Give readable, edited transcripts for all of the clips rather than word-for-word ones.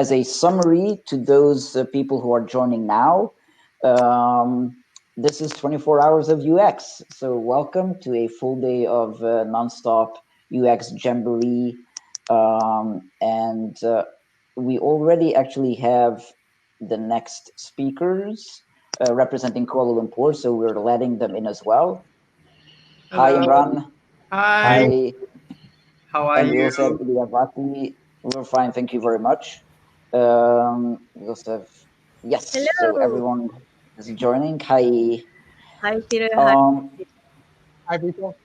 as a summary to those people who are joining now, this is 24 hours of UX. So welcome to a full day of nonstop UX Jamboree. And we already actually have the next speakers representing Kuala Lumpur, so we're letting them in as well. Hello. Hi, Imran. Hi. How are and you? We also have Iliyavati. We're fine, thank you very much. We also have, yes, Hello. so everyone is joining. Hi. Hi, Peter. Hi, people.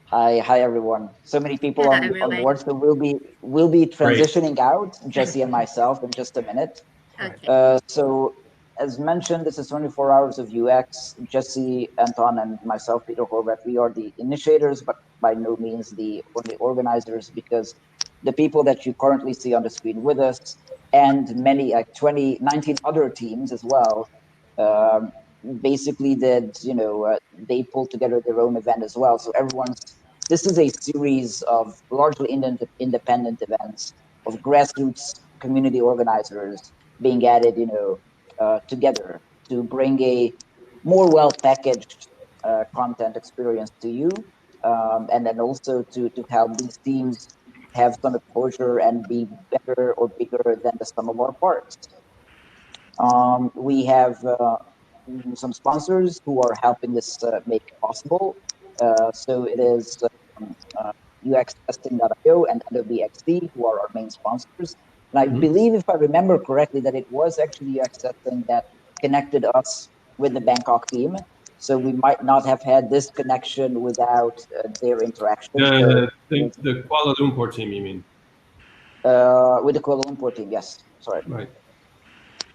Hi, everyone. So many people Hello, on everyone. board. So we'll be transitioning out, Jesse and myself, in just a minute. Okay. So as mentioned, this is 24 hours of UX. Jesse, Anton, and myself, Peter Horvath, we are the initiators, but by no means the only organizers, because the people that you currently see on the screen with us and many, like 19 other teams as well, basically they pulled together their own event as well. So this is a series of largely independent events of grassroots community organizers being added, together to bring a more well-packaged content experience to you, and then also to help these teams have some exposure and be better or bigger than the sum of our parts. We have some sponsors who are helping this make possible. So it is UXtesting.io and Adobe XD who are our main sponsors. And I believe, if I remember correctly, that it was actually UX Testing that connected us with the Bangkok team. So we might not have had this connection without their interaction. The Kuala Lumpur team, you mean? With the Kuala Lumpur team, yes. Sorry. Right.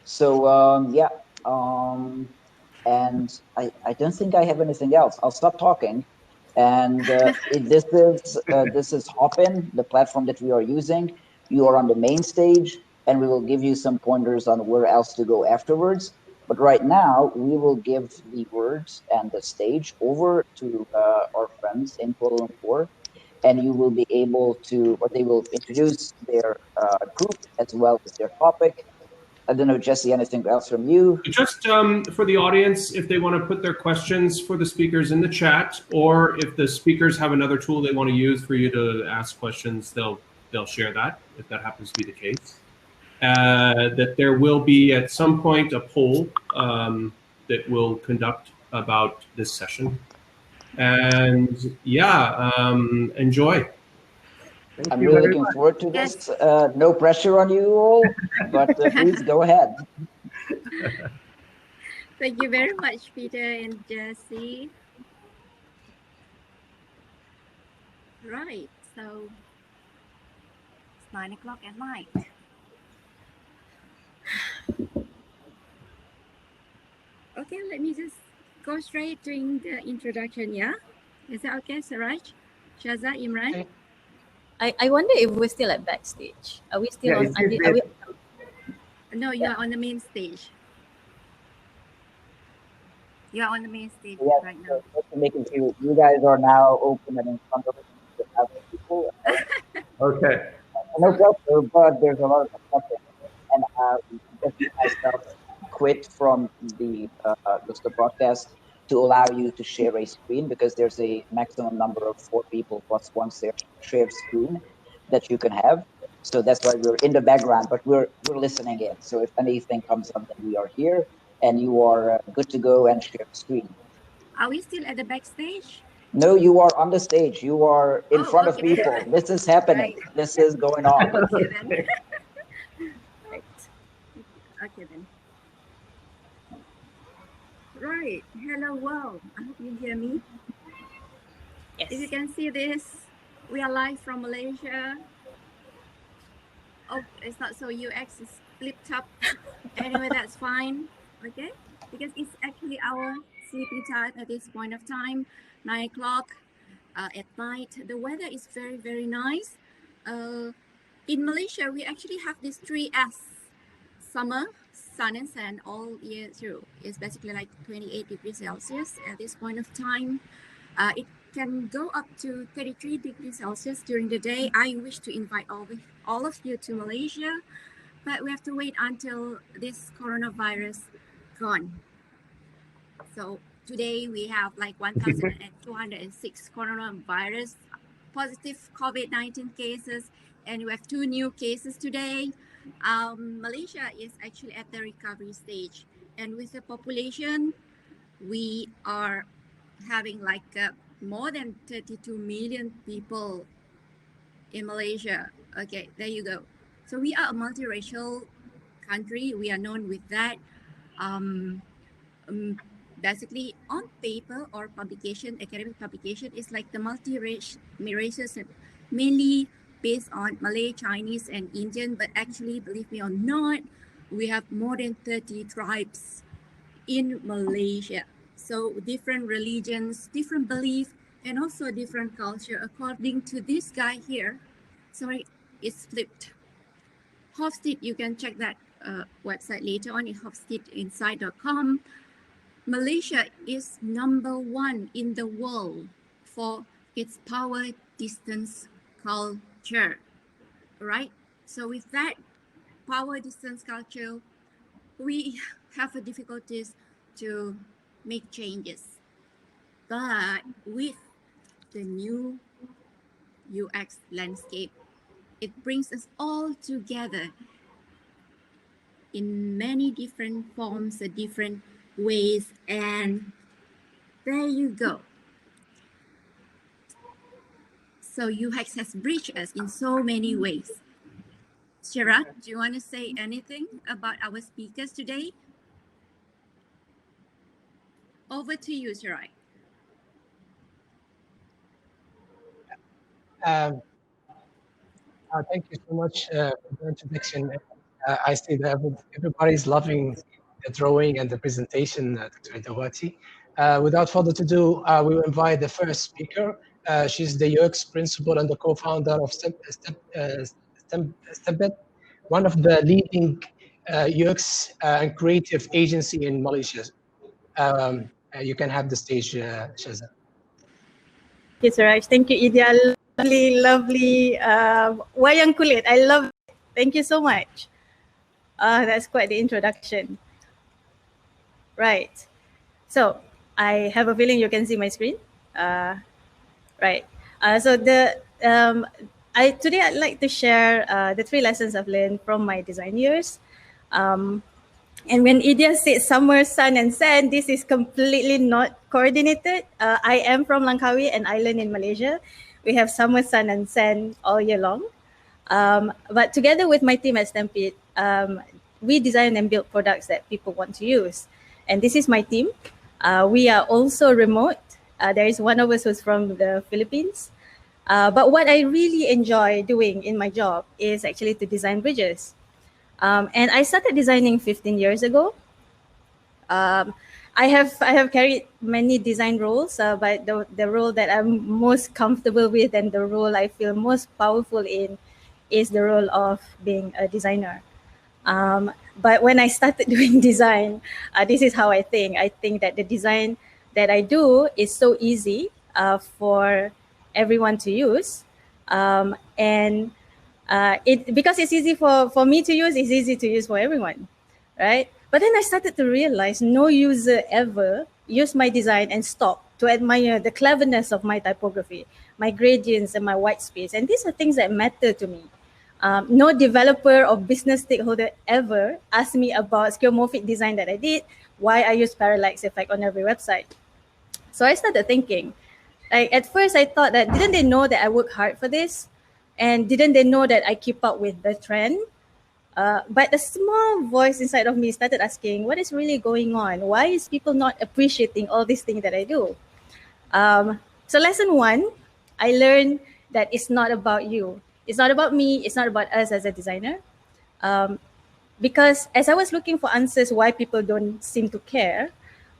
So and I don't think I have anything else. I'll stop talking. And this is Hopin, the platform that we are using. You are on the main stage, and we will give you some pointers on where else to go afterwards. But right now, we will give the words and the stage over to our friends in Kuala Lumpur, and you will be able to, or they will introduce their group as well as their topic. I don't know, Jesse, anything else from you? Just for the audience, if they want to put their questions for the speakers in the chat, or if the speakers have another tool they want to use for you to ask questions, they'll share that, if that happens to be the case. That there will be at some point a poll that we'll conduct about this session. And yeah, enjoy. I'm really looking forward to this. No pressure on you all, but please go ahead. Thank you very much, Peter and Jesse. Right, so it's 9 o'clock at night. Okay, let me just go straight during the introduction, yeah? Is that okay, Siraj? Shaza, Imran? Okay. I wonder if we're still at backstage. Are we still on? Are we? No, you are on the main stage. You are on the main stage right now. Just to make it clear, you guys are now open and in front of other people. Okay. No pressure, but there's a lot of discussion. And Jesse and myself quit from the broadcast to allow you to share a screen, because there's a maximum number of 4 people plus one shared screen that you can have. So that's why we're in the background, but we're listening in. So if anything comes up, then we are here, and you are good to go and share the screen. Are we still at the backstage? No, you are on the stage. You are in front of people. This is happening. Right. This is going on. Okay, then. Right. Okay, then. Right. Hello, world. I hope you hear me. Yes. If you can see this, we are live from Malaysia. Oh, it's not so UX is flipped up. Anyway, that's fine. Okay, because it's actually our sleeping time at this point of time, 9 o'clock at night. The weather is very, very nice. In Malaysia, we actually have this 3S: summer, sun and sand all year through. It's basically like 28 degrees Celsius at this point of time. It can go up to 33 degrees Celsius during the day. I wish to invite all of you to Malaysia. but we have to wait until this coronavirus gone. So today we have like 1,206 coronavirus positive COVID-19 cases, and we have 2 new cases today. Malaysia is actually at the recovery stage, and with the population, we are having like more than 32 million people in Malaysia. Okay, there you go. So we are a multiracial country. We are known with that. Basically, on paper or publication, academic publication is like the multi-races, mainly based on Malay, Chinese, and Indian. But actually, believe me or not, we have more than 30 tribes in Malaysia. So different religions, different belief, and also different culture. According to this guy here, sorry, it's flipped. Hofstede, you can check that website later on at hofstedeinside.com. Malaysia is #1 in the world for its power distance culture, right? So with that power distance culture, we have difficulties to make changes. But with the new UX landscape, it brings us all together in many different forms, different ways, and there you go. So UX has bridged us in so many ways. Shira, do you want to say anything about our speakers today? Over to you, Shira. Thank you so much for the introduction. I see that everybody's loving the drawing and the presentation, Dr. Dawati. Without further ado, we will invite the first speaker. She's the UX principal and the co-founder of Stembet, one of the leading UX and creative agency in Malaysia. You can have the stage, Shaza. Okay, Suraj. Thank you, Idea. Lovely wayang kulit. I love it. Thank you so much. That's quite the introduction. Right. So I have a feeling you can see my screen. Right. So today I'd like to share the 3 lessons I've learned from my design years. And when Idea said summer, sun, and sand, this is completely not coordinated. I am from Langkawi, an island in Malaysia. We have summer, sun, and sand all year long. But together with my team at Stampede, we design and build products that people want to use. And this is my team. We are also remote. There is one of us who's from the Philippines. But what I really enjoy doing in my job is actually to design bridges. And I started designing 15 years ago. I have carried many design roles, but the role that I'm most comfortable with and the role I feel most powerful in is the role of being a designer. But when I started doing design, this is how I think. I think that the design that I do is so easy for everyone to use. Because it's easy for me to use, it's easy to use for everyone, right? But then I started to realize no user ever used my design and stopped to admire the cleverness of my typography, my gradients, and my white space. And these are things that matter to me. No developer or business stakeholder ever asked me about skeuomorphic design that I did, why I use parallax effect on every website. So I started thinking, like at first I thought that, didn't they know that I work hard for this? And didn't they know that I keep up with the trend? But a small voice inside of me started asking, what is really going on? Why is people not appreciating all these things that I do? So lesson 1, I learned that it's not about you. It's not about me. It's not about us as a designer. Because as I was looking for answers why people don't seem to care,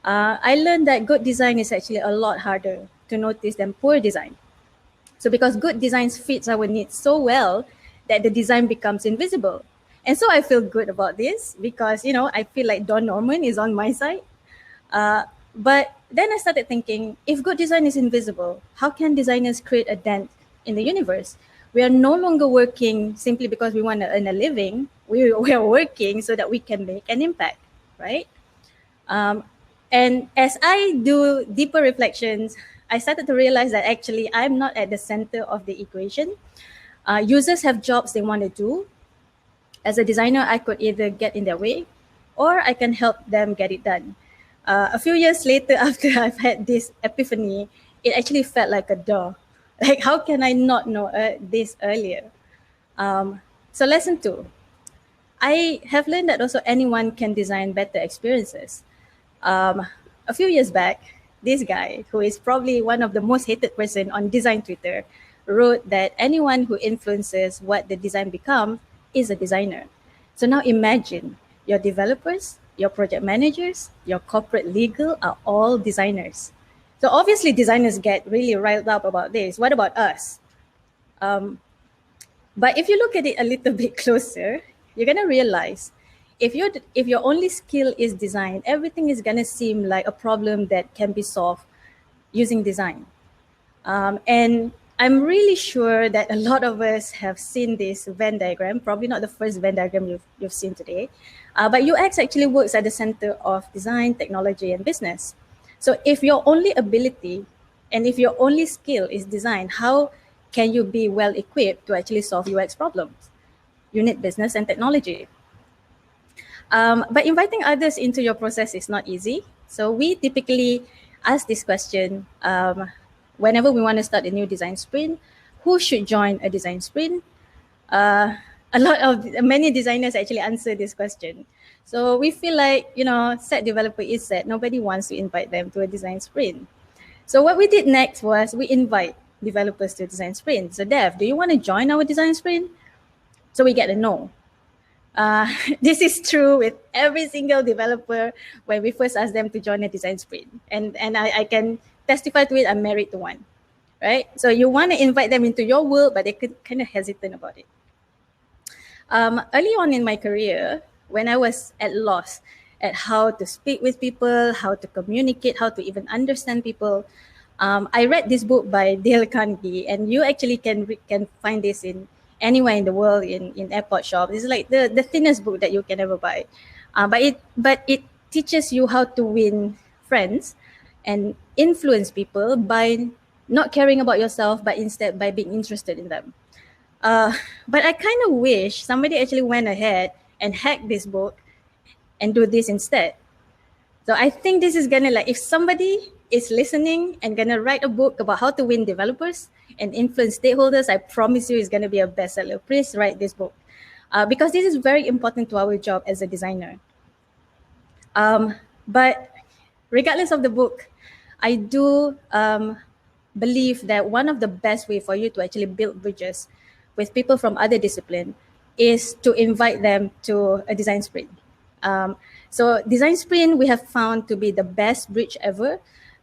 I learned that good design is actually a lot harder to notice than poor design. So because good design fits our needs so well that the design becomes invisible. And so I feel good about this because, I feel like Don Norman is on my side. But then I started thinking, if good design is invisible, how can designers create a dent in the universe? We are no longer working simply because we want to earn a living. We are working so that we can make an impact, right? And as I do deeper reflections, I started to realize that actually I'm not at the center of the equation. Users have jobs they want to do. As a designer, I could either get in their way or I can help them get it done. A few years later, after I've had this epiphany, it actually felt like a duh. Like, how can I not know this earlier? So lesson 2, I have learned that also anyone can design better experiences. A few years back, this guy, who is probably one of the most hated person on design Twitter, wrote that anyone who influences what the design become is a designer. So now imagine your developers, your project managers, your corporate legal are all designers. So obviously designers get really riled up about this. What about us? But if you look at it a little bit closer, you're gonna realize if your only skill is design, everything is gonna seem like a problem that can be solved using design. And I'm really sure that a lot of us have seen this Venn diagram, probably not the first Venn diagram you've seen today, but UX actually works at the center of design, technology, and business. So if your only ability and if your only skill is design, how can you be well equipped to actually solve UX problems? You need business and technology. But inviting others into your process is not easy. So we typically ask this question whenever we want to start a new design sprint: who should join a design sprint? Many designers actually answer this question. So we feel like, set developer is set. Nobody wants to invite them to a design sprint. So what we did next was we invite developers to a design sprint. So Dev, do you want to join our design sprint? So we get a no. This is true with every single developer when we first ask them to join a design sprint. And I can testify to it, I'm married to one, right? So you want to invite them into your world, but they could kind of hesitant about it. Early on in my career, when I was at loss at how to speak with people, how to communicate, how to even understand people, I read this book by Dale Carnegie, and you actually can find this in anywhere in the world in airport shops. It's like the thinnest book that you can ever buy, but it teaches you how to win friends and influence people by not caring about yourself, but instead by being interested in them. But I kind of wish somebody actually went ahead and hacked this book and do this instead. So I think this is gonna, like, if somebody is listening and gonna write a book about how to win developers and influence stakeholders, I promise you it's gonna be a bestseller. Please write this book because this is very important to our job as a designer. But regardless of the book, I do believe that one of the best way for you to actually build bridges with people from other disciplines is to invite them to a design sprint. So design sprint we have found to be the best bridge ever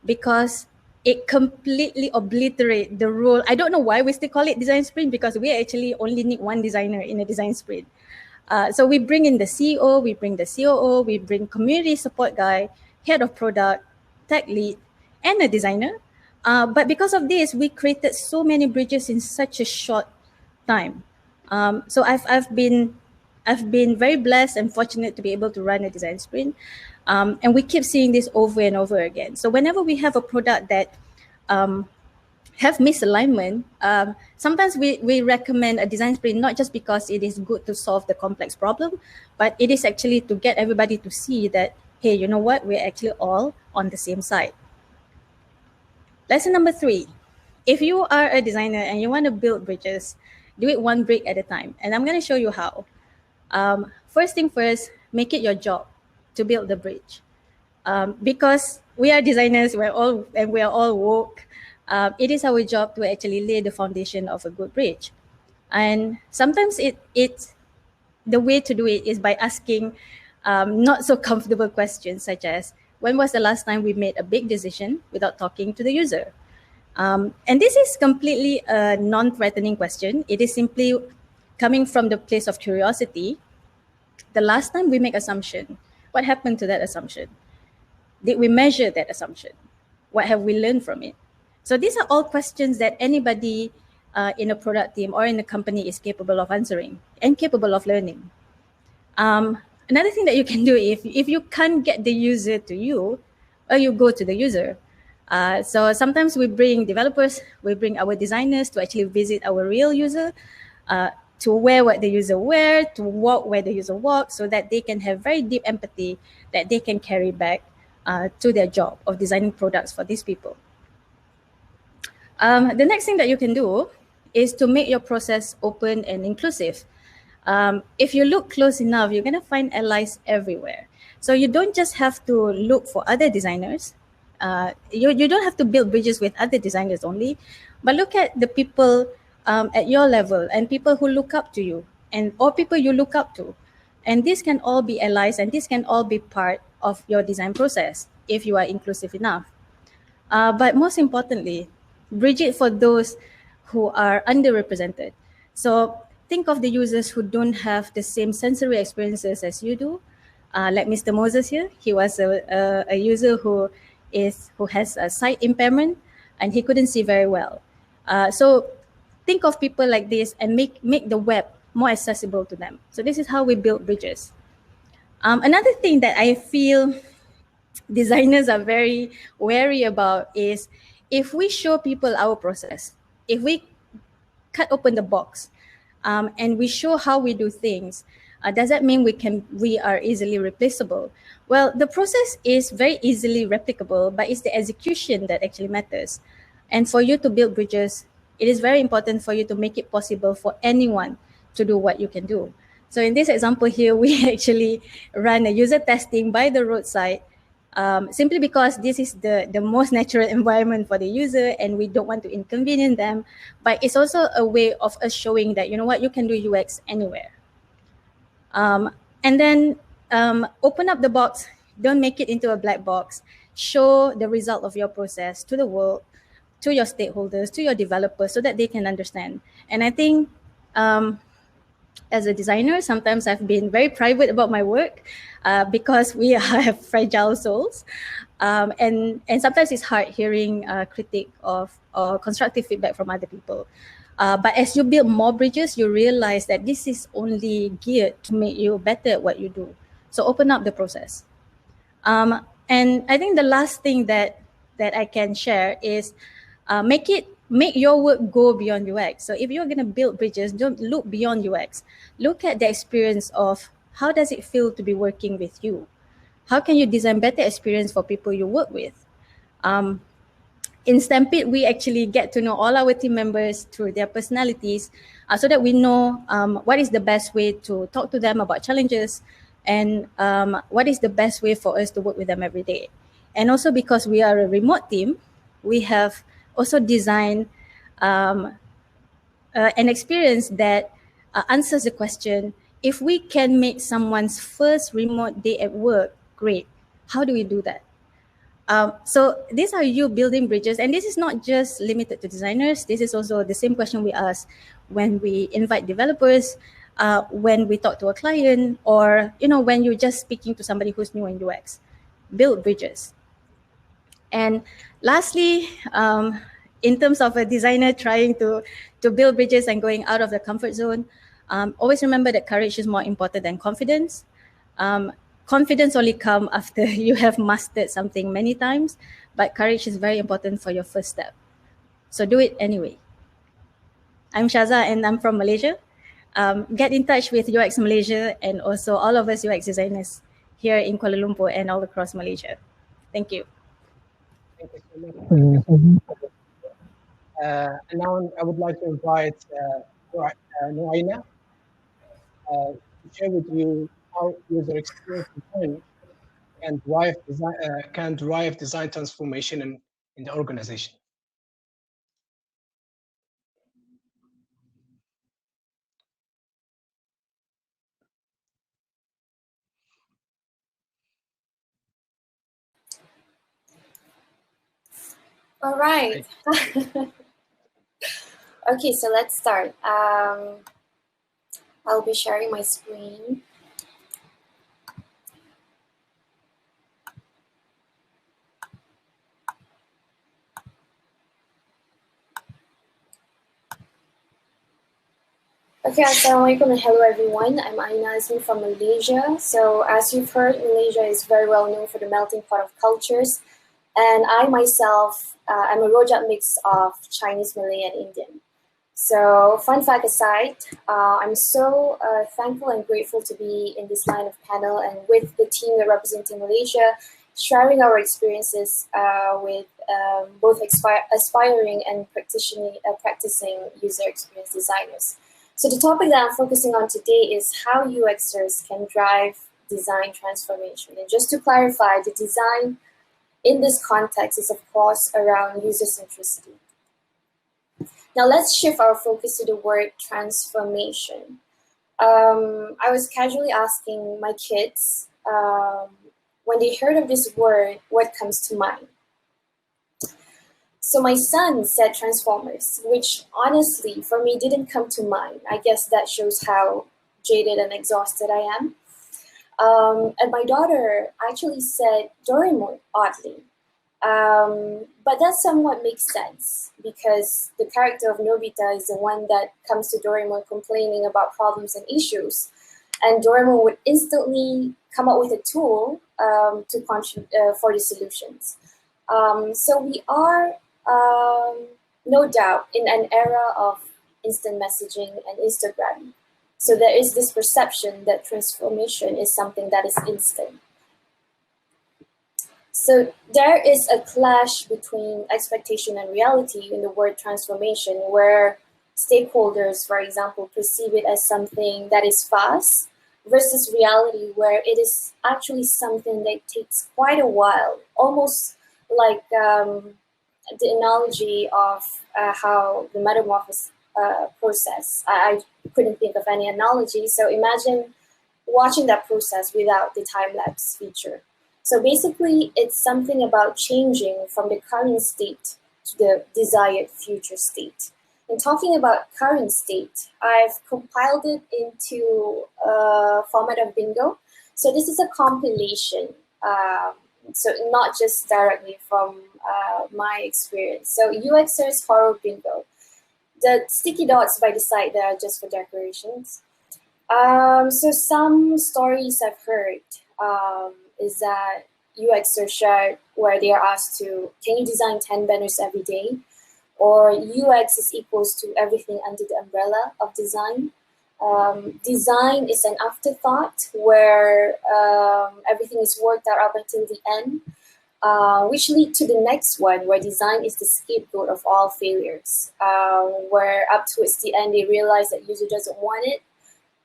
because it completely obliterates the role. I don't know why we still call it design sprint, because we actually only need one designer in a design sprint. So we bring in the CEO, we bring the COO, we bring community support guy, head of product, tech lead, and a designer. But because of this, we created so many bridges in such a short time. So I've been very blessed and fortunate to be able to run a design sprint. And we keep seeing this over and over again. So whenever we have a product that have misalignment, sometimes we recommend a design sprint, not just because it is good to solve the complex problem, but it is actually to get everybody to see that, hey, you know what, we're actually all on the same side. Lesson number 3, if you are a designer and you want to build bridges, do it one brick at a time. And I'm going to show you how. First thing first, make it your job to build the bridge. Because we are designers, we are all woke. It is our job to actually lay the foundation of a good bridge. And sometimes it's the way to do it is by asking not so comfortable questions, such as, when was the last time we made a big decision without talking to the user? And this is completely a non-threatening question. It is simply coming from the place of curiosity. The last time we make assumption, what happened to that assumption? Did we measure that assumption? What have we learned from it? So these are all questions that anybody in a product team or in a company is capable of answering and capable of learning. Another thing that you can do, if you can't get the user to you, or you go to the user. So sometimes we bring developers, we bring our designers to actually visit our real user, to wear what the user wear, to walk where the user walks, so that they can have very deep empathy that they can carry back to their job of designing products for these people. The next thing that you can do is to make your process open and inclusive. If you look close enough, you're going to find allies everywhere. So you don't just have to look for other designers. You don't have to build bridges with other designers only, but look at the people at your level and people who look up to you and or people you look up to. And these can all be allies and this can all be part of your design process if you are inclusive enough. But most importantly, bridge it for those who are underrepresented. So think of the users who don't have the same sensory experiences as you do. Like Mr. Moses here, he was a user who has a sight impairment and he couldn't see very well. So think of people like this and make the web more accessible to them. So this is how we build bridges. Another thing that I feel designers are very wary about is if we show people our process, if we cut open the box and we show how we do things, does that mean we are easily replaceable? Well, the process is very easily replicable, but it's the execution that actually matters. And for you to build bridges, it is very important for you to make it possible for anyone to do what you can do. So in this example here, we actually run a user testing by the roadside simply because this is the most natural environment for the user and we don't want to inconvenience them. But it's also a way of us showing that, you know what, you can do UX anywhere. And then open up the box, don't make it into a black box. Show the result of your process to the world, to your stakeholders, to your developers so that they can understand. And I think as a designer, sometimes I've been very private about my work because we have fragile souls. And sometimes it's hard hearing critique or constructive feedback from other people. But as you build more bridges, you realize that this is only geared to make you better at what you do. So open up the process. And I think the last thing that I can share is make your work go beyond UX. So if you're going to build bridges, don't look beyond UX. Look at the experience of how does it feel to be working with you? How can you design better experience for people you work with? In Stampede, we actually get to know all our team members through their personalities so that we know what is the best way to talk to them about challenges and what is the best way for us to work with them every day. And also because we are a remote team, we have also designed an experience that answers the question, if we can make someone's first remote day at work great, how do we do that? So these are you building bridges, and this is not just limited to designers. This is also the same question we ask when we invite developers, when we talk to a client, or when you're just speaking to somebody who's new in UX. Build bridges. And lastly, in terms of a designer trying to build bridges and going out of the comfort zone, always remember that courage is more important than confidence. Confidence only comes after you have mastered something many times, but courage is very important for your first step. So do it anyway. I'm Shaza and I'm from Malaysia. Get in touch with UX Malaysia and also all of us UX designers here in Kuala Lumpur and all across Malaysia. Thank you. Thank you so much. And now I would like to invite Noaina to share with you how user experience design can drive design transformation in the organization. All right. Okay, so let's start. I'll be sharing my screen. Okay, assalamualaikum and hello everyone. I'm Aina Azmi from Malaysia. So as you've heard, Malaysia is very well known for the melting pot of cultures. And I myself, I'm a rojak mix of Chinese, Malay, and Indian. So fun fact aside, I'm so thankful and grateful to be in this line of panel and with the team that representing Malaysia, sharing our experiences with both aspiring and practicing user experience designers. So the topic that I'm focusing on today is how UXers can drive design transformation. And just to clarify, the design in this context is of course around user centricity. Now let's shift our focus to the word transformation. I was casually asking my kids when they heard of this word, what comes to mind? So my son said Transformers, which honestly for me didn't come to mind. I guess that shows how jaded and exhausted I am. And my daughter actually said Doraemon, oddly. But that somewhat makes sense because the character of Nobita is the one that comes to Doraemon complaining about problems and issues. And Doraemon would instantly come up with a tool to for the solutions. So we are, no doubt, in an era of instant messaging and Instagram. So there is this perception that transformation is something that is instant. So there is a clash between expectation and reality in the word transformation, where stakeholders, for example, perceive it as something that is fast versus reality, where it is actually something that takes quite a while, almost like the analogy of how the metamorphosis process. I couldn't think of any analogy. So imagine watching that process without the time-lapse feature. So basically, it's something about changing from the current state to the desired future state. And talking about current state, I've compiled it into a format of bingo. So this is a compilation, so not just directly from my experience. So UXers horror bingo. The sticky dots by the side there are just for decorations. So some stories I've heard is that UXers shared where they are asked to, can you design 10 banners every day? Or UX is equals to everything under the umbrella of design. Design is an afterthought where everything is worked out up until the end, which lead to the next one where design is the scapegoat of all failures, where up towards the end they realize that user doesn't want it,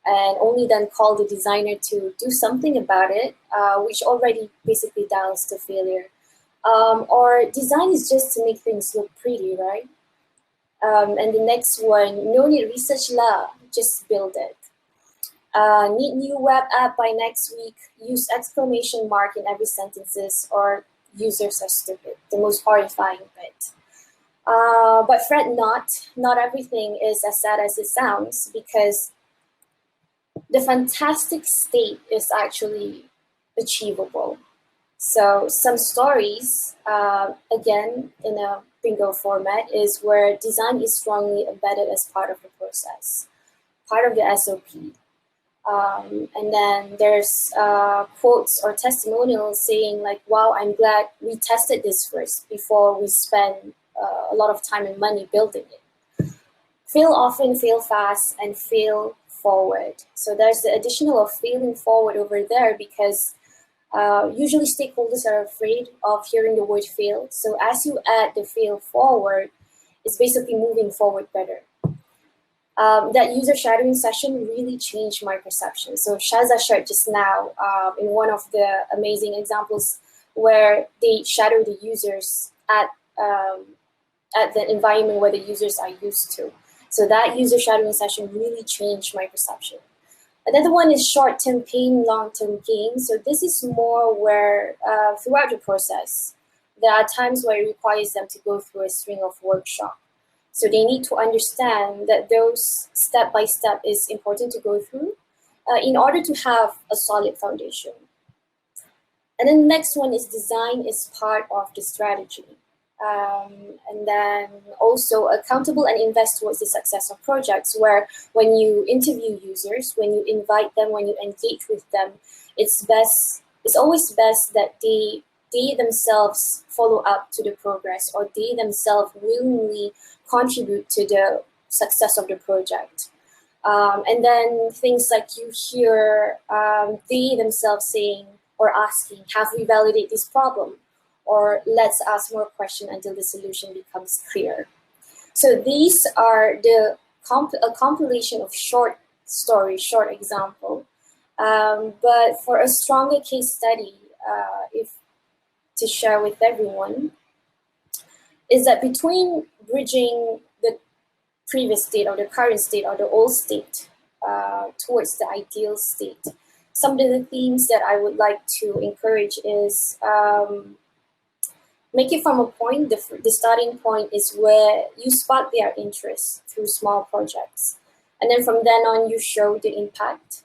and only then call the designer to do something about it, which already basically dials to failure. Or design is just to make things look pretty, right? And the next one, no need research lah, just build it. Need new web app by next week, use exclamation mark in every sentences, or users are stupid, the most horrifying bit. But fret not everything is as sad as it sounds, because the fantastic state is actually achievable. So some stories, again, in a bingo format, is where design is strongly embedded as part of the process, part of the SOP. And then there's quotes or testimonials saying like, wow, I'm glad we tested this first before we spend a lot of time and money building it. Fail often, fail fast, and fail forward. So there's the additional of failing forward over there, because usually stakeholders are afraid of hearing the word fail. So as you add the fail forward, it's basically moving forward better. That user shadowing session really changed my perception. So Shaza shared just now in one of the amazing examples where they shadow the users at the environment where the users are used to. So that user shadowing session really changed my perception. Another one is short-term pain, long-term gain. So this is more where throughout the process, there are times where it requires them to go through a string of workshops. So they need to understand that those step-by-step is important to go through in order to have a solid foundation. And then the next one is design is part of the strategy. And then also accountable and invest towards the success of projects, where when you interview users, when you invite them, when you engage with them, it's always best that they themselves follow up to the progress, or they themselves willingly contribute to the success of the project. And then things like you hear they themselves saying or asking, have we validated this problem? Or let's ask more questions until the solution becomes clear. So these are a compilation of short stories, short example. But for a stronger case study, to share with everyone, is that between bridging the previous state or the current state or the old state towards the ideal state, some of the themes that I would like to encourage is make it from a point, the starting point is where you spark their interest through small projects. And then from then on, you show the impact,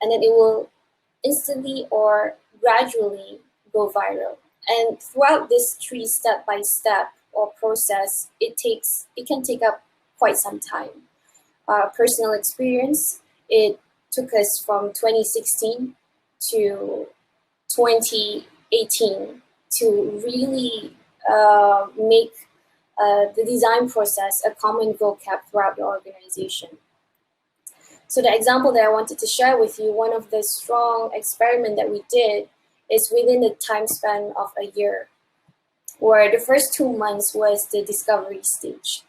and then it will instantly or gradually go viral. And throughout this step-by-step or process, it can take up quite some time. Personal experience, it took us from 2016 to 2018 to really make the design process a common vocab throughout the organization. So the example that I wanted to share with you, one of the strong experiments that we did is within the time span of a year, where the first 2 months was the discovery stage.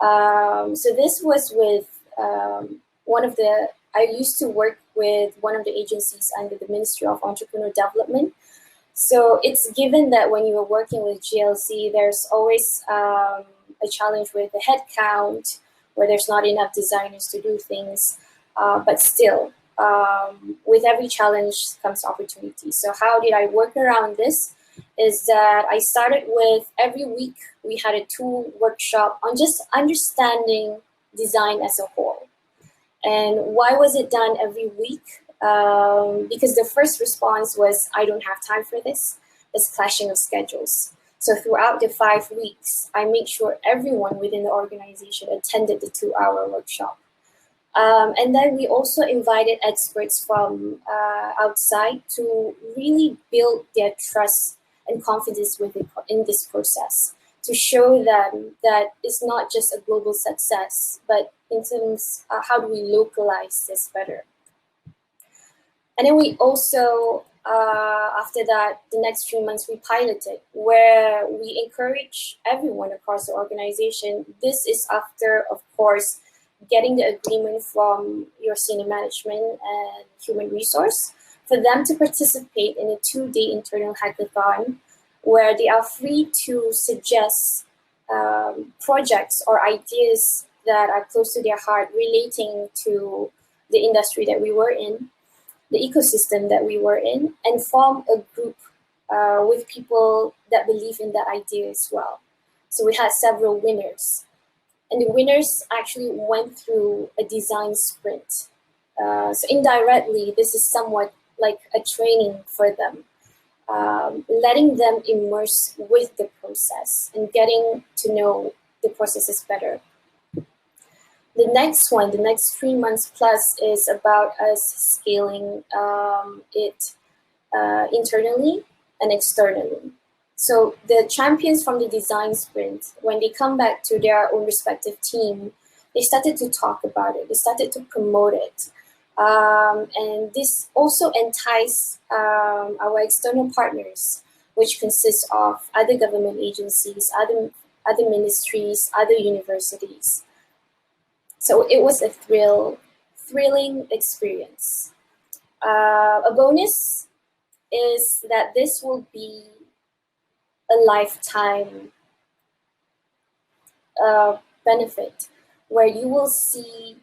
So this was with I used to work with one of the agencies under the Ministry of Entrepreneurial Development. So it's given that when you are working with GLC, there's always a challenge with the headcount, where there's not enough designers to do things. But still, with every challenge comes opportunity. So how did I work around this? Is that I started with every week we had a tool workshop on just understanding design as a whole. And why was it done every week? Because the first response was, I don't have time for this. It's clashing of schedules. So throughout the 5 weeks, I made sure everyone within the organization attended the 2-hour workshop. And then we also invited experts from outside to really build their trust and confidence in this process, to show them that it's not just a global success, but in terms of how do we localize this better. And then we also, after that, the next 3 months we piloted, where we encourage everyone across the organization. This is after, of course, getting the agreement from your senior management and human resource for them to participate in a 2-day internal hackathon, where they are free to suggest projects or ideas that are close to their heart relating to the industry that we were in, the ecosystem that we were in, and form a group with people that believe in that idea as well. So we had several winners. And the winners actually went through a design sprint. So indirectly, this is somewhat like a training for them, letting them immerse with the process and getting to know the processes better. The next one, the next 3 months plus, is about us scaling it internally and externally. So the champions from the design sprint, when they come back to their own respective team, they started to talk about it. They started to promote it. And this also enticed our external partners, which consists of other government agencies, other ministries, other universities. So it was a thrilling experience. A bonus is that this will be a lifetime benefit, where you will see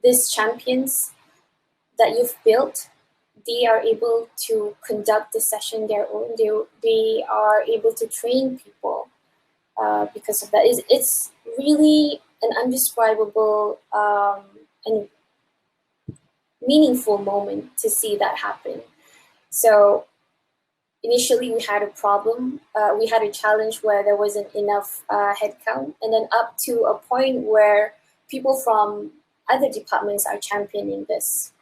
these champions that you've built. They are able to conduct the session their own. They are able to train people because of that. It's really an undescribable and meaningful moment to see that happen. So initially we had a problem. We had a challenge where there wasn't enough headcount, and then up to a point where people from other departments are championing this.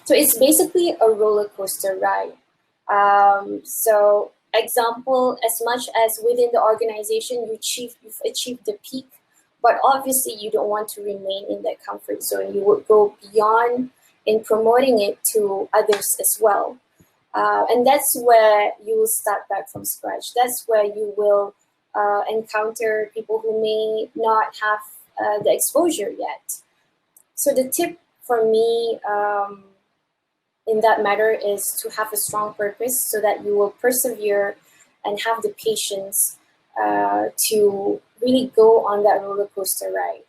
So it's basically a roller coaster ride. So example, as much as within the organization you've achieved the peak, but obviously you don't want to remain in that comfort zone. You would go beyond in promoting it to others as well. And that's where you will start back from scratch. That's where you will encounter people who may not have the exposure yet. So the tip for me in that matter is to have a strong purpose so that you will persevere and have the patience to really go on that roller coaster ride.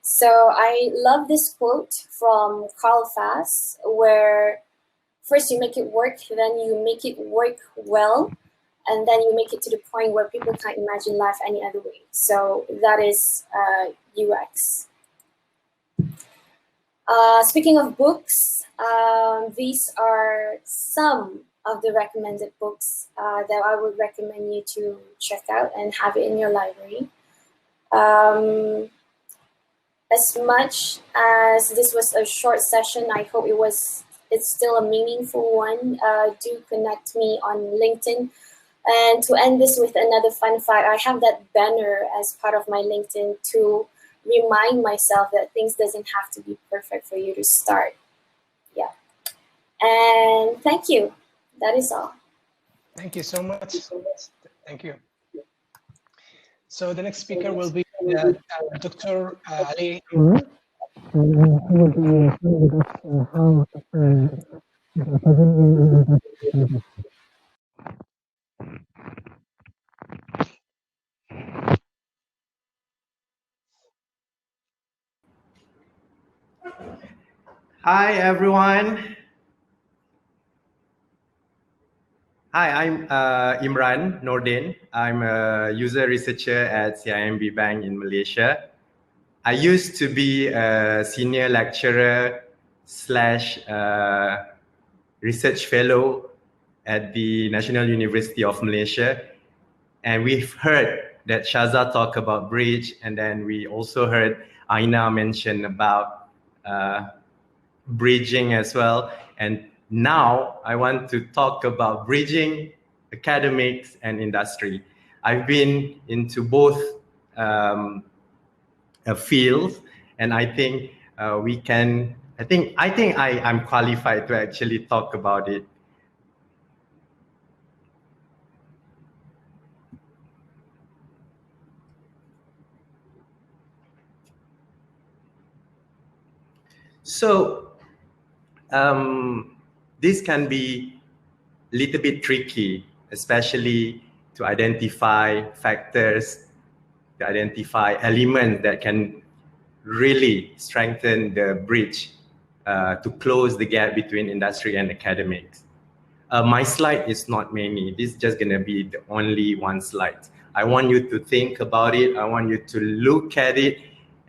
So I love this quote from Carl Fass, where first you make it work, then you make it work well, and then you make it to the point where people can't imagine life any other way. So that is UX. Speaking of books, these are some of the recommended books that I would recommend you to check out and have it in your library. As much as this was a short session, I hope it's still a meaningful one. Do connect me on LinkedIn. And to end this with another fun fact, I have that banner as part of my LinkedIn to remind myself that things doesn't have to be perfect for you to start. Yeah. And thank you. That is all. Thank you so much. Thank you. So the next speaker will be Dr. Ali. Hi, everyone. Hi, I'm Imran Nordin. I'm a user researcher at CIMB Bank in Malaysia. I used to be a senior lecturer / research fellow at the National University of Malaysia. And we've heard that Shaza talk about bridge, and then we also heard Aina mention about bridging as well. And now I want to talk about bridging academics and industry. I've been into both fields, and I think I'm qualified to actually talk about it. So this can be a little bit tricky, especially to identify factors, to identify elements that can really strengthen the bridge to close the gap between industry and academics. My slide is not many. This is just going to be the only one slide. I want you to think about it. I want you to look at it,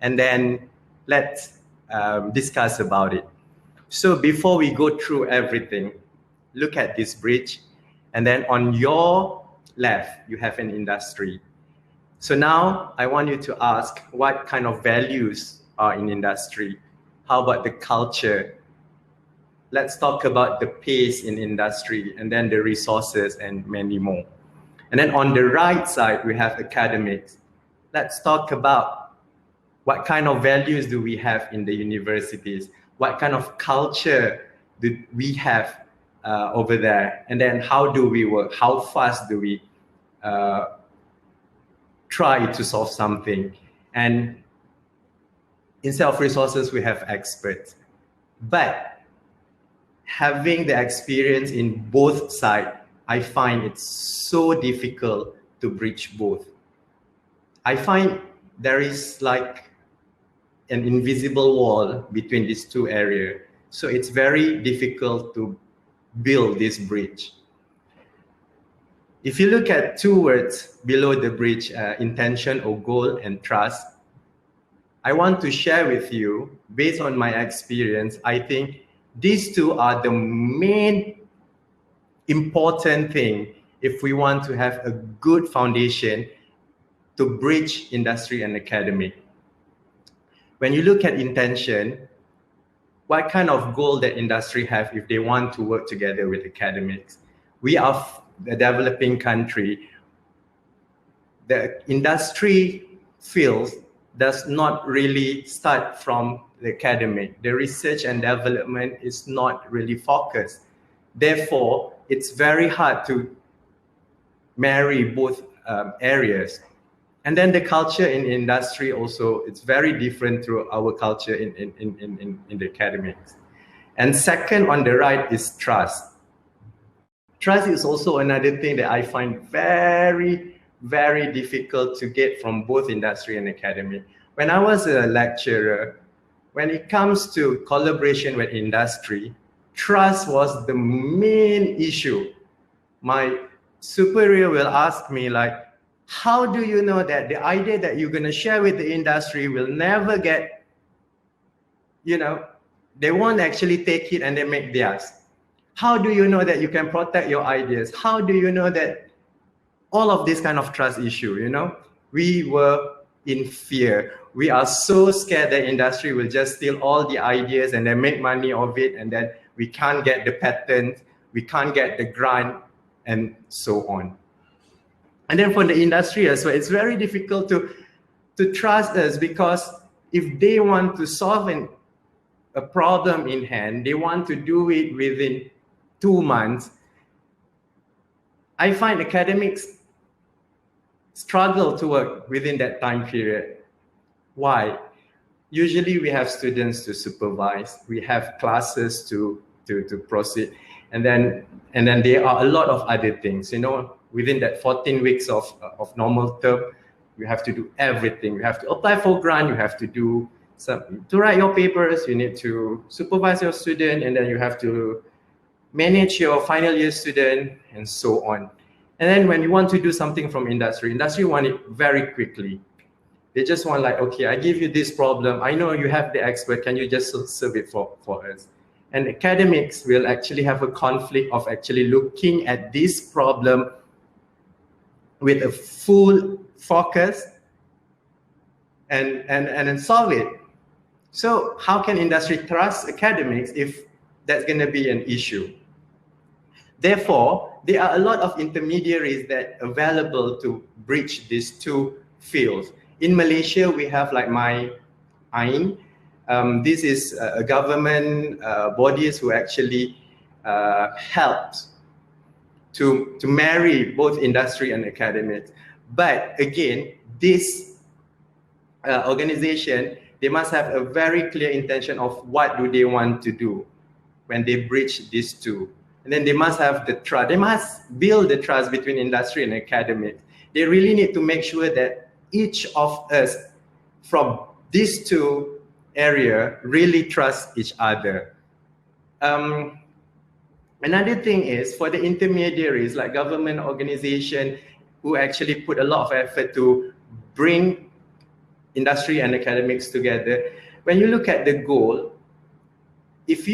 and then let's discuss about it. So before we go through everything, look at this bridge, and then on your left, you have an industry. So now I want you to ask what kind of values are in industry. How about the culture? Let's talk about the pace in industry, and then the resources and many more. And then on the right side, we have academics. Let's talk about what kind of values do we have in the universities? What kind of culture do we have over there? And then how do we work? How fast do we try to solve something? And instead of resources, we have experts. But having the experience in both sides, I find it's so difficult to bridge both. I find there is like an invisible wall between these two areas. So it's very difficult to build this bridge. If you look at two words below the bridge, intention or goal and trust, I want to share with you, based on my experience, I think these two are the main important thing if we want to have a good foundation to bridge industry and academic. When you look at intention, what kind of goal that industry have if they want to work together with academics? We are a developing country. The industry fields does not really start from the academic. The research and development is not really focused. Therefore, it's very hard to marry both areas. And then the culture in industry also, it's very different to our culture in the academics. And second on the right is trust. Trust is also another thing that I find very, very difficult to get from both industry and academic. When I was a lecturer, when it comes to collaboration with industry, trust was the main issue. My superior will ask me like, how do you know that the idea that you're going to share with the industry will never get, you know, they won't actually take it and they make theirs? How do you know that you can protect your ideas? How do you know that all of this kind of trust issue, you know? We were in fear. We are so scared that industry will just steal all the ideas and then make money of it, and then we can't get the patent, we can't get the grant, and so on. And then for the industry as well, it's very difficult to trust us, because if they want to solve a problem in hand, they want to do it within 2 months. I find academics struggle to work within that time period. Why? Usually we have students to supervise, we have classes to proceed, and then there are a lot of other things, you know. Within that 14 weeks of normal term, you have to do everything. You have to apply for grant, you have to do to write your papers, you need to supervise your student, and then you have to manage your final year student, and so on. And then when you want to do something from industry want it very quickly. They just want like, okay, I give you this problem. I know you have the expert. Can you just serve it for us? And academics will actually have a conflict of actually looking at this problem with a full focus and solve it. So how can industry trust academics if that's going to be an issue? Therefore, there are a lot of intermediaries that are available to bridge these two fields. In Malaysia, we have like MyIN. This is a government bodies who actually helps to marry both industry and academics. But again, this organization, they must have a very clear intention of what do they want to do when they bridge these two. And then they must have the trust. They must build the trust between industry and academics. They really need to make sure that each of us from these two areas really trust each other. Another thing is for the intermediaries like government organization who actually put a lot of effort to bring industry and academics together. When you look at the goal, if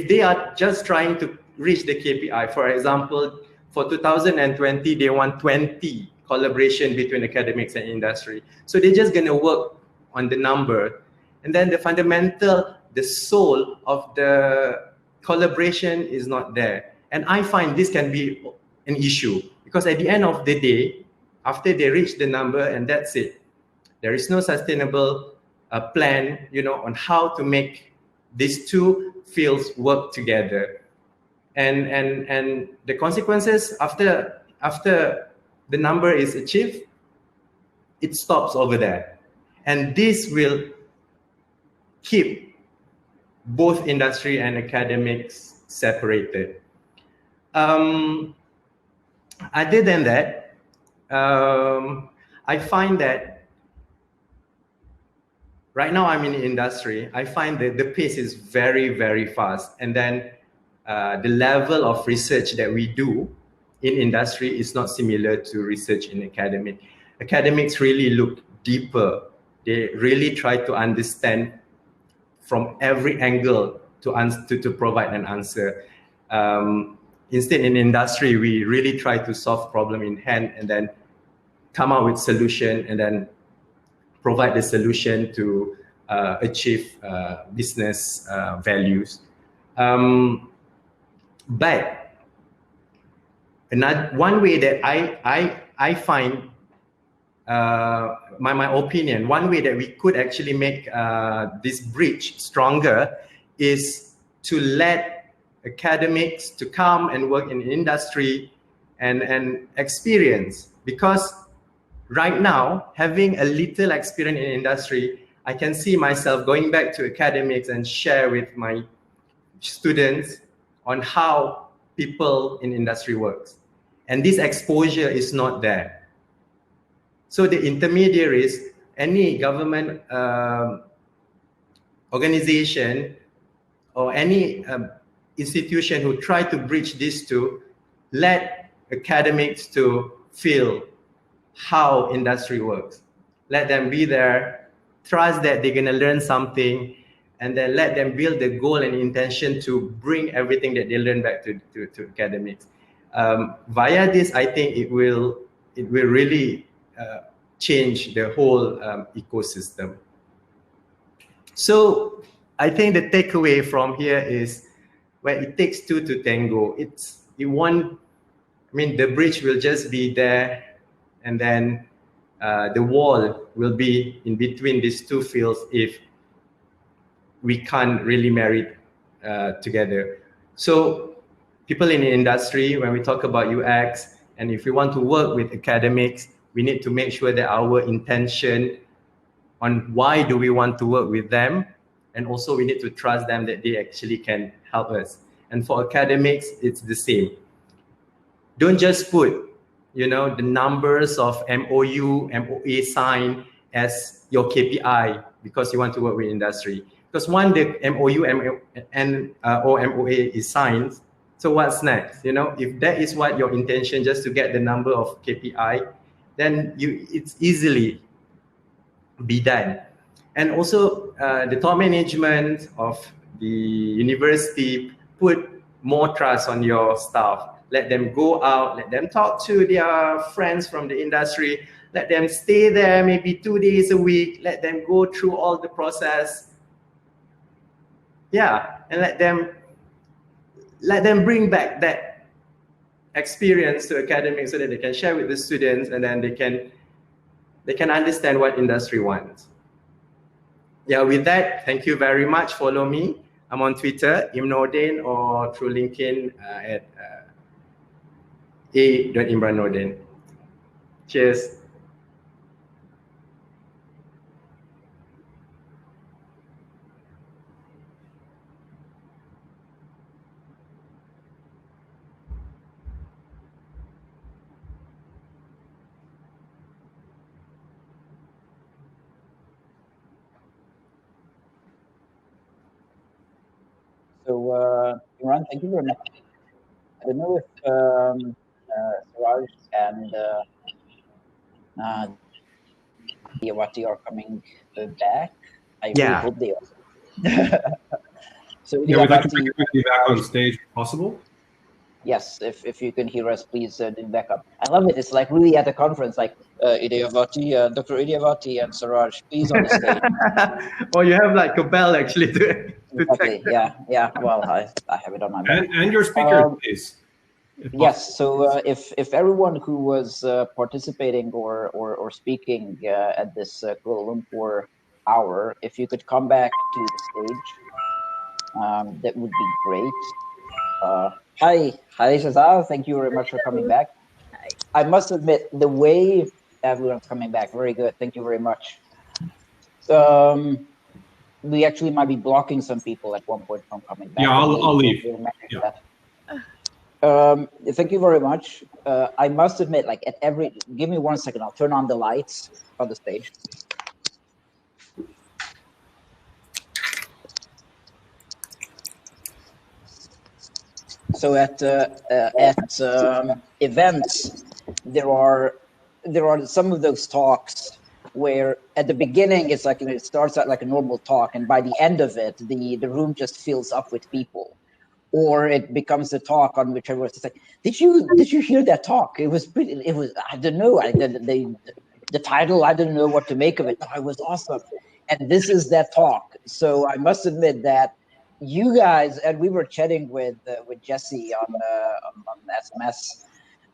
they are just trying to reach the KPI, for example, for 2020, they want 20 collaboration between academics and industry. So they're just going to work on the number. And then the fundamental, the soul of the collaboration is not there. And I find this can be an issue because at the end of the day, after they reach the number and that's it, there is no sustainable plan, you know, on how to make these two fields work together. And the consequences after the number is achieved, it stops over there. And this will keep both industry and academics separated. Other than that, I find that right now I'm in the industry, I find that the pace is very, very fast. And then the level of research that we do in industry is not similar to research in academic. Academics really look deeper. They really try to understand from every angle to provide an answer. instead in industry, we really try to solve problem in hand and then come up with solution and then provide the solution to achieve business values. But one way that I find, my opinion, one way that we could actually make this bridge stronger is to let academics to come and work in industry and experience. Because right now, having a little experience in industry, I can see myself going back to academics and share with my students on how people in industry works. And this exposure is not there. So the intermediaries, any government organization or any institution who try to bridge these two, let academics to feel how industry works. Let them be there, trust that they're gonna learn something, and then let them build the goal and intention to bring everything that they learn back to academics. Via this, I think it will really change the whole ecosystem. So I think the takeaway from here is, well, it takes two to tango. The bridge will just be there, and then the wall will be in between these two fields if we can't really marry together. So people in the industry, when we talk about UX, and if we want to work with academics, we need to make sure that our intention on why do we want to work with them, and also we need to trust them that they actually can help us. And for academics, it's the same. Don't just put, the numbers of MOU, MOA sign as your KPI because you want to work with industry. Because when the MOU or MOA is signed, so what's next? If that is what your intention, just to get the number of KPI, then it's easily be done. And also the top management of the university put more trust on your staff. Let them go out, let them talk to their friends from the industry, let them stay there maybe 2 days a week, let them go through all the process. Yeah, and let them bring back that experience to academics so that they can share with the students, and then they can understand what industry wants. Yeah, with that, thank you very much. Follow me. I'm on Twitter, Imnordin, or through LinkedIn at a.imrannordin. Cheers. So, Imran, thank you very much. I don't know if Suraj and Idiawati are coming back. I really hope they are. So, yeah, we'd like to bring you back on stage if possible. Yes, if you can hear us, please do back up. I love it. It's like really at a conference, like Idiawati, Dr. Idiawati and Suraj, please on the stage. Or you have like a bell actually to exactly. Yeah. Well, I have it on my bell. And your speaker, please. Yes. So if everyone who was participating or speaking at this Kuala Lumpur hour, if you could come back to the stage, that would be great. Hi, Shazal. Thank you very much for coming back. I must admit, the way everyone's coming back, very good. Thank you very much. We actually might be blocking some people at one point from coming back. Yeah, I'll leave. Yeah. Thank you very much. I must admit, like give me 1 second. I'll turn on the lights on the stage. So at events, there are some of those talks where at the beginning it's like it starts out like a normal talk, and by the end of it, the room just fills up with people. or it becomes a talk on which everyone's like, did you hear that talk? It was pretty. It was, I don't know. The title, I didn't know what to make of it. Oh, it was awesome. And this is that talk. So I must admit that you guys, and we were chatting with Jesse on SMS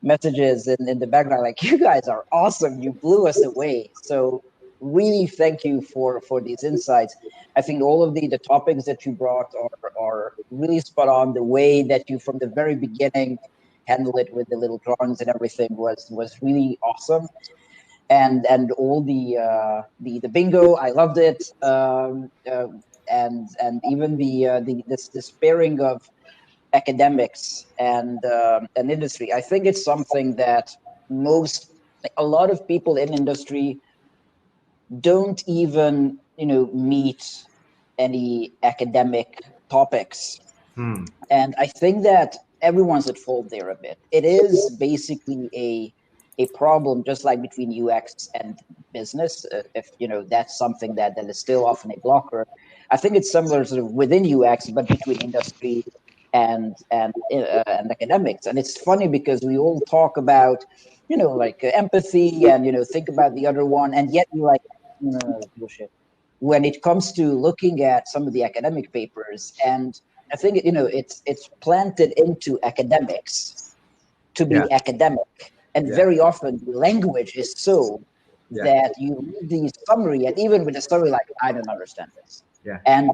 messages in the background, like, you guys are awesome. You blew us away. So really thank you for these insights. I think all of the topics that you brought are really spot on. The way that you from the very beginning handled it with the little drawings and everything was really awesome. And all the bingo, I loved it. And even this pairing of academics and industry. I think it's something that a lot of people in industry don't even meet any academic topics. And I think that everyone's at fault there a bit. It is basically a problem, just like between UX and business. If that's something that is still often a blocker. I think it's similar sort of within UX, but between industry and academics. And it's funny because we all talk about like empathy and think about the other one, and yet we're like, no, bullshit when it comes to looking at some of the academic papers. And I think it's planted into academics to be academic, and very often the language is so that you read the summary, and even with the summary, like, I don't understand this. And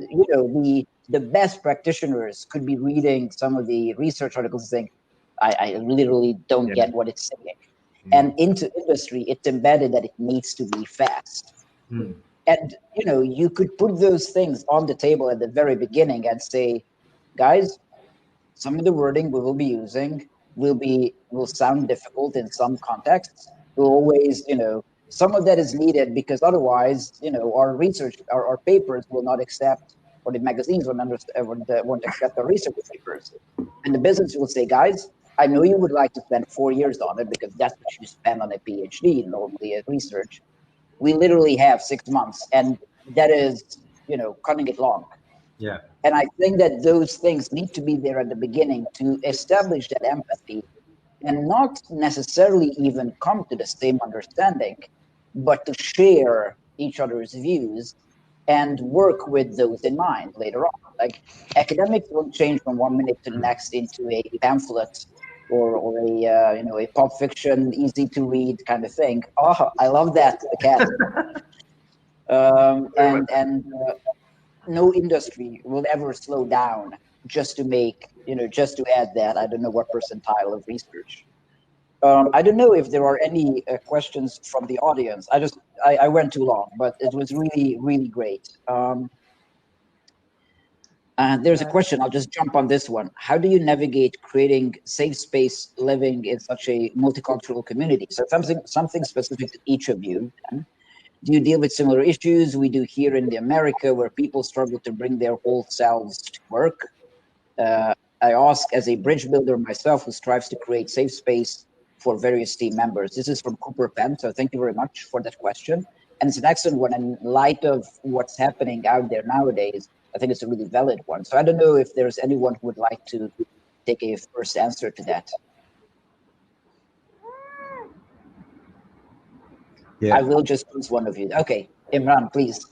the best practitioners could be reading some of the research articles and saying, I literally don't get what it's saying. And into industry, it's embedded that it needs to be fast. And you could put those things on the table at the very beginning and say, guys, some of the wording we will be using will sound difficult in some contexts. We'll always, some of that is needed, because otherwise, our research, our papers will not accept, or the magazines won't accept our research papers. And the business will say, guys, I know you would like to spend 4 years on it because that's what you spend on a PhD, normally at research. We literally have 6 months, and that is, cutting it long. And I think that those things need to be there at the beginning to establish that empathy, and not necessarily even come to the same understanding, but to share each other's views and work with those in mind later on. Like, academics won't change from 1 minute to the next into a pamphlet or a pulp fiction, easy to read kind of thing. Oh, I love that, the cat. No industry will ever slow down just to make, just to add that, I don't know what percentile of research. I don't know if there are any questions from the audience. I went too long, but it was really, really great. There's a question. I'll just jump on this one. How do you navigate creating safe space living in such a multicultural community? So something specific to each of you. Do you deal with similar issues we do here in America, where people struggle to bring their whole selves to work? I ask as a bridge builder myself, who strives to create safe space for various team members. This is from Cooper Penn, so thank you very much for that question. And it's an excellent one. In light of what's happening out there nowadays, I think it's a really valid one. So I don't know if there's anyone who would like to take a first answer to that. I will just choose one of you. Okay, Imran, please.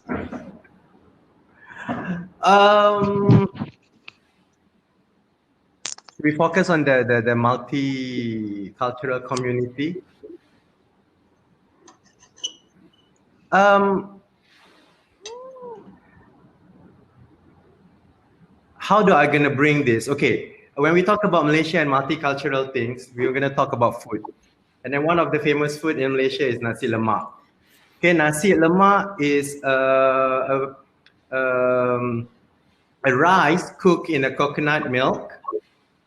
We focus on the multicultural community. How do I gonna bring this? Okay, when we talk about Malaysia and multicultural things, we're gonna talk about food. And then one of the famous food in Malaysia is nasi lemak. Okay, nasi lemak is a rice cooked in a coconut milk.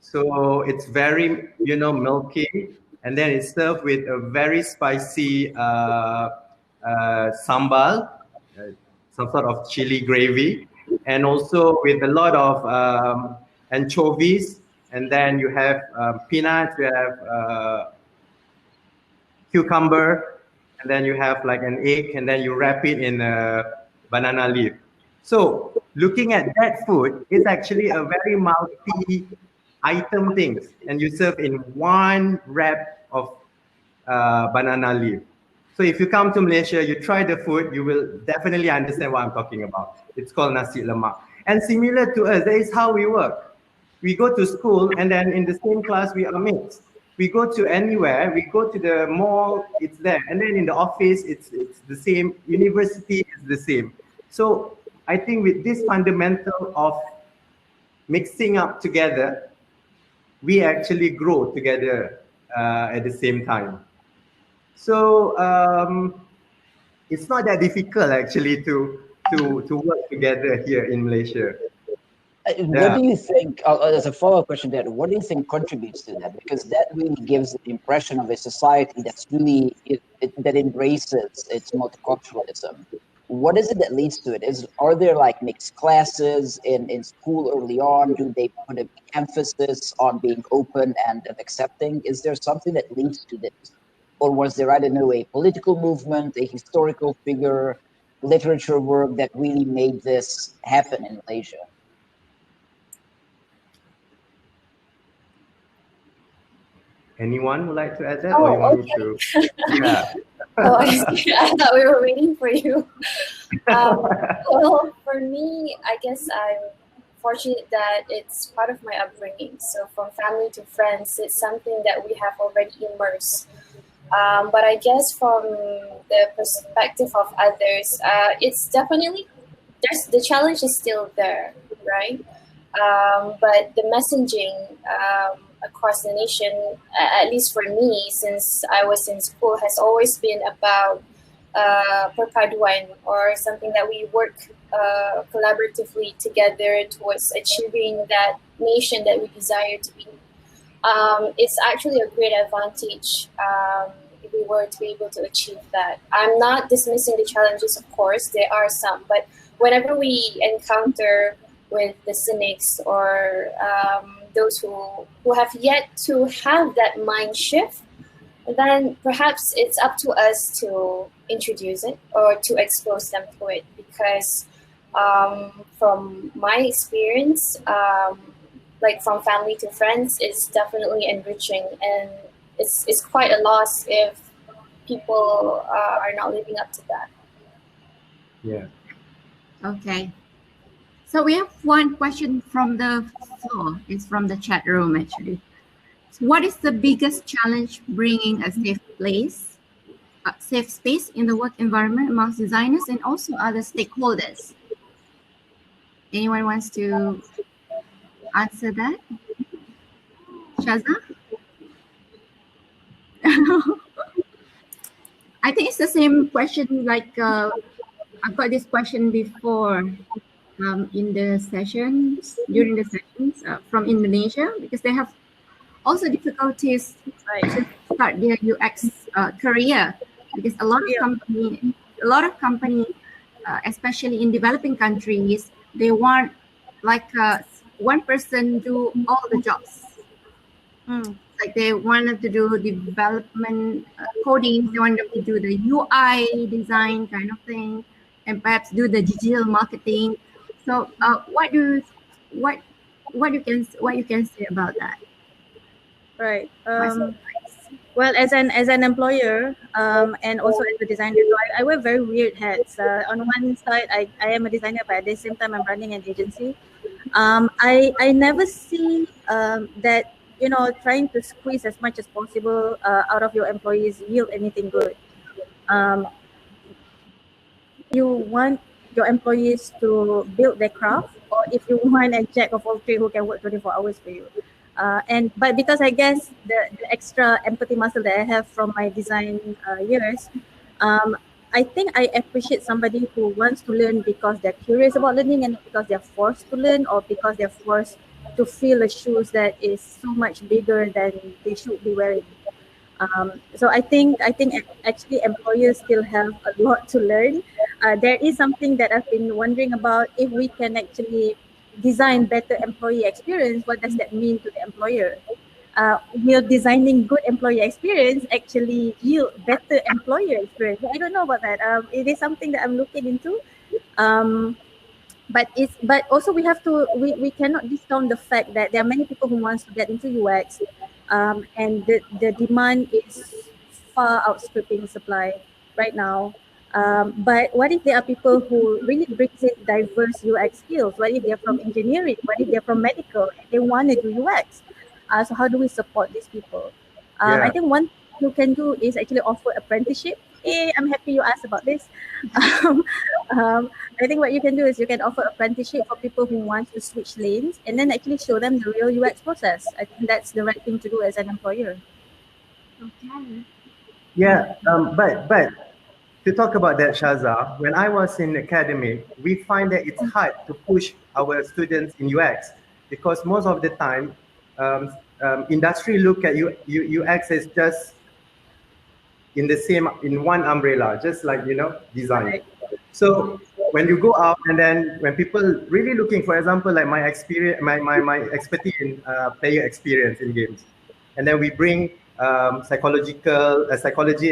So it's very, milky. And then it's served with a very spicy sambal, some sort of chili gravy. And also with a lot of anchovies. And then you have peanuts, you have cucumber, and then you have like an egg, and then you wrap it in a banana leaf. So looking at that food is actually a very multi-item things, and you serve in one wrap of banana leaf. So if you come to Malaysia, you try the food, you will definitely understand what I'm talking about. It's called nasi lemak. And similar to us, that is how we work. We go to school, and then in the same class, we are mixed. We go to anywhere, we go to the mall, it's there. And then in the office, it's the same. University is the same. So I think with this fundamental of mixing up together, we actually grow together at the same time. So it's not that difficult actually to work together here in Malaysia. What do you think, as a follow-up question to that, what do you think contributes to that? Because that really gives the impression of a society that's really, that embraces its multiculturalism. What is it that leads to it? Are there like mixed classes in school early on? Do they put a emphasis on being open and accepting? Is there something that leads to this? Or was there, I don't know, a political movement, a historical figure, literature work that really made this happen in Malaysia? Anyone would like to add that? Or you want me to? Yeah. Oh, I thought we were waiting for you. Well, for me, I guess I'm fortunate that it's part of my upbringing. So from family to friends, it's something that we have already immersed. But I guess from the perspective of others, it's definitely, the challenge is still there, right? But the messaging across the nation, at least for me, since I was in school, has always been about perpaduan, or something that we work collaboratively together towards achieving that nation that we desire to be. It's actually a great advantage if we were to be able to achieve that. I'm not dismissing the challenges, of course, there are some, but whenever we encounter with the cynics or those who have yet to have that mind shift, then perhaps it's up to us to introduce it or to expose them to it. Because from my experience, like from family to friends, it's definitely enriching, and it's quite a loss if people are not living up to that. Yeah. Okay. So we have one question from the floor. It's from the chat room, actually. So what is the biggest challenge bringing a safe space in the work environment amongst designers and also other stakeholders? Anyone wants to answer that? Shaza? I think it's the same question, like I've got this question before in the sessions, during the sessions from Indonesia, because they have also difficulties to start their UX career, because a lot of company, especially in developing countries, they want like one person do all the jobs. Like they wanted to do development, coding, they wanted to do the UI design kind of thing, and perhaps do the digital marketing. So what you can say about that? Right. Well, as an employer and also as a designer, so I wear very weird hats. On one side, I am a designer, but at the same time, I'm running an agency. I never see that, you know, trying to squeeze as much as possible out of your employees yield anything good. You want your employees to build their craft, or if you want a jack of all trades who can work 24 hours for you. But because I guess the extra empathy muscle that I have from my design years, I think I appreciate somebody who wants to learn because they're curious about learning and not because they're forced to learn or because they're forced to fill a shoes that is so much bigger than they should be wearing. So I think actually employers still have a lot to learn. There is something that I've been wondering about, if we can actually design better employee experience. What does that mean to the employer? Will designing good employee experience actually yield better employer experience? I don't know about that. It is something that I'm looking into. but also we have to we cannot discount the fact that there are many people who wants to get into UX, and the demand is far outstripping supply right now. But what if there are people who really brings in diverse UX skills? What if they're from engineering? What if they're from medical and they want to do UX? So how do we support these people? I think one thing you can do is actually offer apprenticeship. Hey, I'm happy you asked about this. um, I think what you can do is you can offer apprenticeship for people who want to switch lanes and then actually show them the real UX process. I think that's the right thing to do as an employer. Okay. Yeah, but to talk about that, Shaza, when I was in academic, we find that it's hard to push our students in UX because most of the time, industry look at UX as just in one umbrella, just like design. Right. So when you go out and then when people really looking, for example, like my experience, my expertise in player experience in games, and then we bring psychology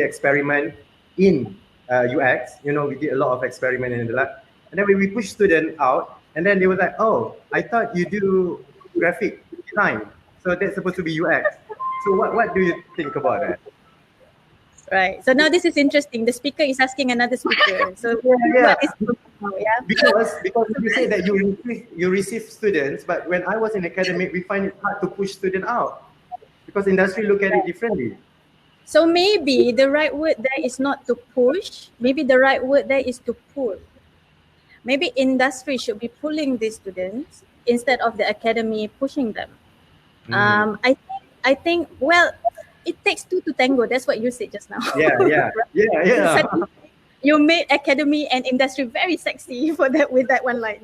experiment in UX. We did a lot of experiment in the lab, and then when we push students out, and then they were like, "Oh, I thought you do graphic design, so that's supposed to be UX." So what do you think about that? Right. So now this is interesting. The speaker is asking another speaker. So Yeah. what is yeah? Because you say that you receive students, but when I was in academic, we find it hard to push students out because industry look at it differently. So maybe the right word there is not to push. Maybe the right word there is to pull. Maybe industry should be pulling these students instead of the academy pushing them. I think well, it takes two to tango. That's what you said just now. Yeah. You made academy and industry very sexy for that with that one line.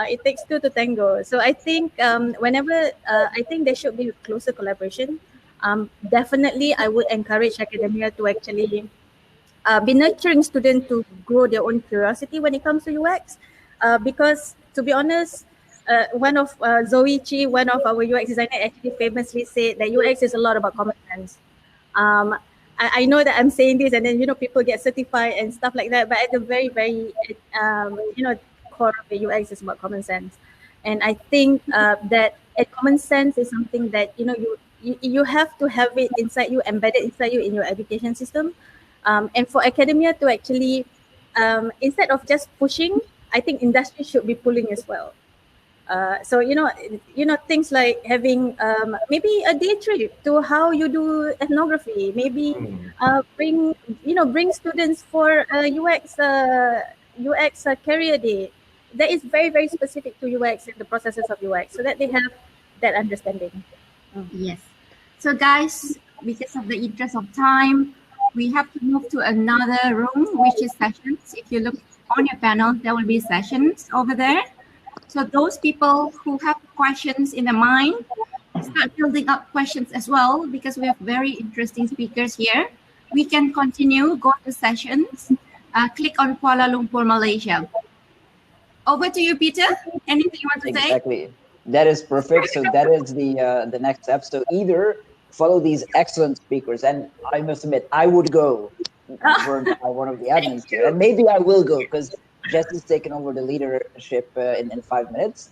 It takes two to tango. So I think I think there should be closer collaboration. Definitely, I would encourage academia to actually be nurturing students to grow their own curiosity when it comes to UX. Because to be honest, one of Zoe Chi, one of our UX designer, actually famously said that UX is a lot about common sense. I know that I'm saying this, and then people get certified and stuff like that. But at the very, very core of the UX is about common sense, and I think that common sense is something that you have to have it inside you, embedded inside you in your education system, and for academia to actually instead of just pushing, I think industry should be pulling as well. So things like having maybe a day trip to how you do ethnography, maybe bring students for UX career day that is very, very specific to UX and the processes of UX, so that they have that understanding. Yes. So guys, because of the interest of time, we have to move to another room, which is sessions. If you look on your panel, there will be sessions over there. So those people who have questions in their mind, start building up questions as well, because we have very interesting speakers here. We can continue, go to sessions, click on Kuala Lumpur, Malaysia. Over to you, Peter. Anything you want to say? Exactly. That is perfect. So that is the next step. So either follow these excellent speakers, and I must admit, I would go by one of the admins here, and maybe I will go because Jesse's taken over the leadership in 5 minutes.